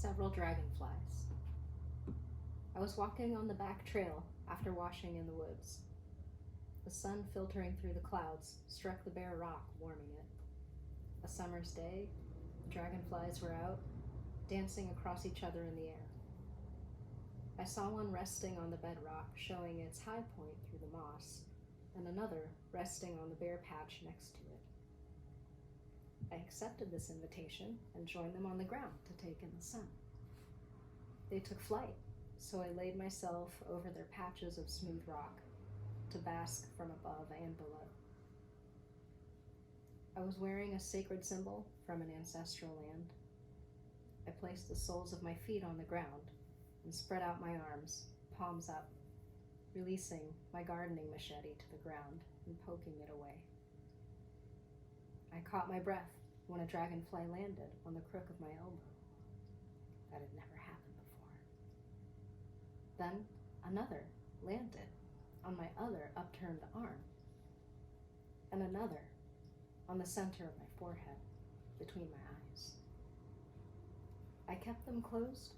several dragonflies. I was walking on the back trail after washing in the woods. The sun filtering through the clouds struck the bare rock, warming it. A summer's day, the dragonflies were out, dancing across each other in the air. I saw one resting on the bedrock, showing its high point through the moss, and another resting on the bare patch next to it. I accepted this invitation and joined them on the ground to take in the sun. They took flight, so I laid myself over their patches of smooth rock to bask from above and below. I was wearing a sacred symbol from an ancestral land. I placed the soles of my feet on the ground and spread out my arms, palms up, releasing my gardening machete to the ground and poking it away. I caught my breath when a dragonfly landed on the crook of my elbow. That had never happened before. Then another landed on my other upturned arm, and another on the center of my forehead, between my eyes. I kept them closed,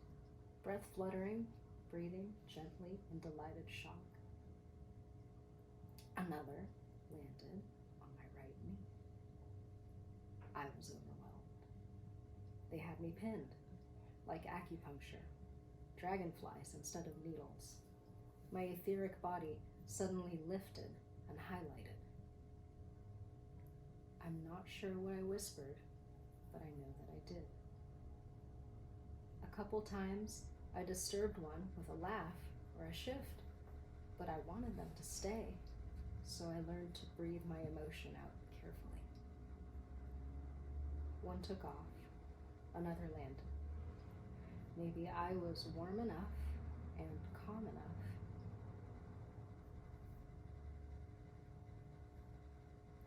breath fluttering, breathing gently in delighted shock. Another landed on my right knee. I was overwhelmed. They had me pinned, like acupuncture, dragonflies instead of needles. My etheric body suddenly lifted and highlighted. I'm not sure what I whispered, but I know that I did. A couple times I disturbed one with a laugh or a shift, but I wanted them to stay, so I learned to breathe my emotion out carefully. One took off, another landed. Maybe I was warm enough and calm enough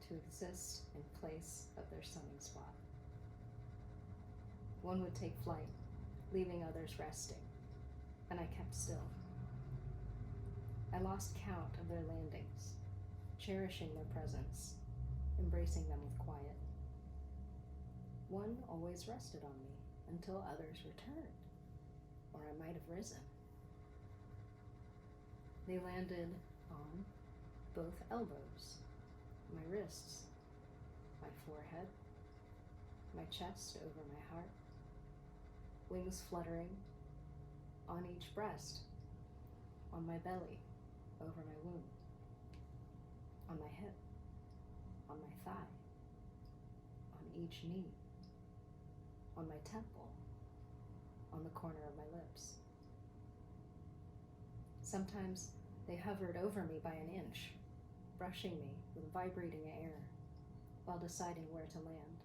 to exist in place of their sunning spot. One would take flight, leaving others resting, and I kept still. I lost count of their landings, cherishing their presence, embracing them with quiet. One always rested on me until others returned, or I might have risen. They landed on both elbows, my wrists, my forehead, my chest over my heart, wings fluttering, on each breast, on my belly, over my womb, on my hip, on my thigh, on each knee, on my temple, on the corner of my lips. Sometimes they hovered over me by an inch, brushing me with vibrating air while deciding where to land,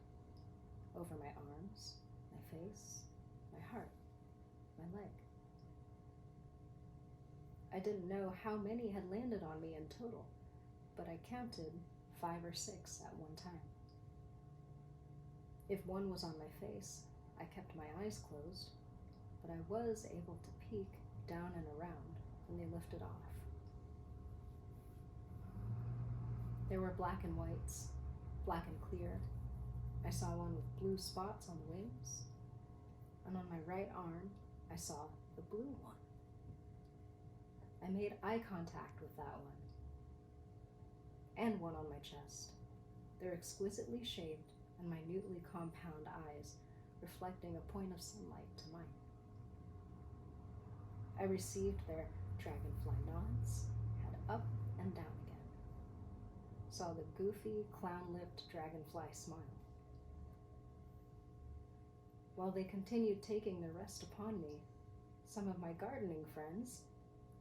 over my arms, my face, my heart, my leg. I didn't know how many had landed on me in total, but I counted 5 or 6 at one time. If one was on my face, I kept my eyes closed, but I was able to peek down and around when they lifted off. There were black and whites, black and clear. I saw one with blue spots on the wings, and on my right arm, I saw the blue one. I made eye contact with that one, and one on my chest. They're exquisitely shaped and minutely compound eyes, reflecting a point of sunlight to mine. I received their dragonfly nods, head up and down again. Saw the goofy, clown-lipped dragonfly smile. While they continued taking their rest upon me, some of my gardening friends,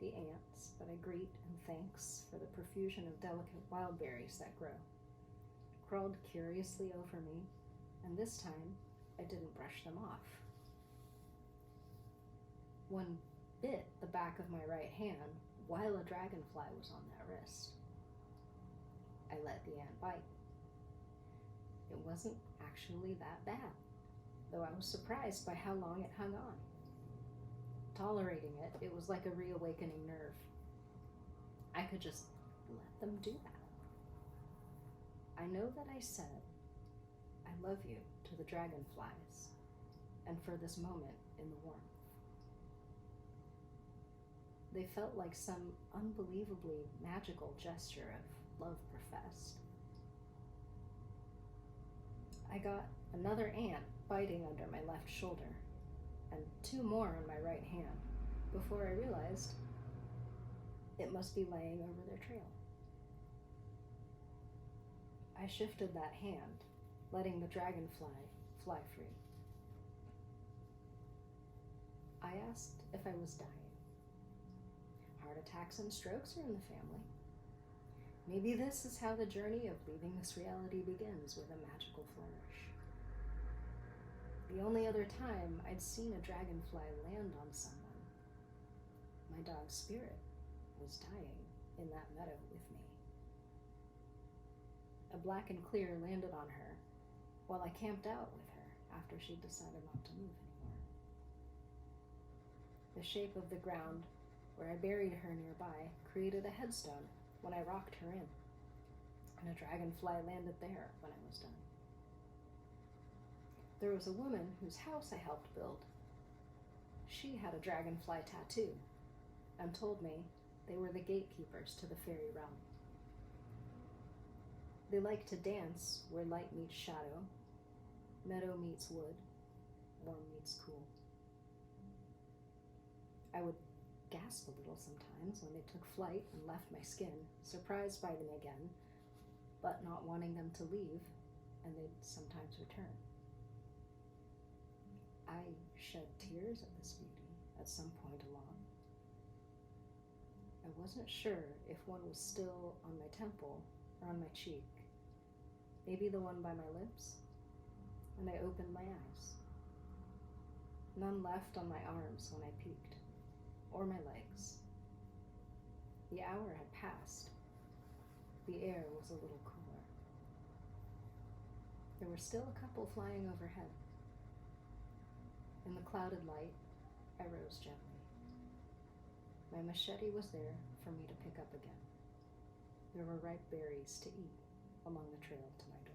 the ants that I greet and thanks for the profusion of delicate wild berries that grow, crawled curiously over me, and this time I didn't brush them off. One bit the back of my right hand while a dragonfly was on that wrist. I let the ant bite. It wasn't actually that bad, though I was surprised by how long it hung on. Tolerating it, it was like a reawakening nerve. I could just let them do that. I know that I said, "I love you" to the dragonflies, and for this moment in the warmth. They felt like some unbelievably magical gesture of love professed. I got another ant biting under my left shoulder, and 2 more on my right hand, before I realized it must be laying over their trail. I shifted that hand, letting the dragonfly fly free. I asked if I was dying. Heart attacks and strokes are in the family. Maybe this is how the journey of leaving this reality begins, with a magical flourish. The only other time I'd seen a dragonfly land on someone, my dog's spirit was dying in that meadow with me. A black and clear landed on her while I camped out with her after she decided not to move anymore. The shape of the ground where I buried her nearby created a headstone when I rocked her in, and a dragonfly landed there when I was done. There was a woman whose house I helped build. She had a dragonfly tattoo and told me they were the gatekeepers to the fairy realm. They like to dance where light meets shadow, meadow meets wood, warm meets cool. I would gasp a little sometimes when they took flight and left my skin, surprised by them again, but not wanting them to leave, and they'd sometimes return. I shed tears at this beauty at some point along. I wasn't sure if one was still on my temple or on my cheek, maybe the one by my lips, and I opened my eyes. None left on my arms when I peeked, or my legs. The hour had passed. The air was a little cooler. There were still a couple flying overhead. In the clouded light, I rose gently. My machete was there for me to pick up again. There were ripe berries to eat along the trail to my door.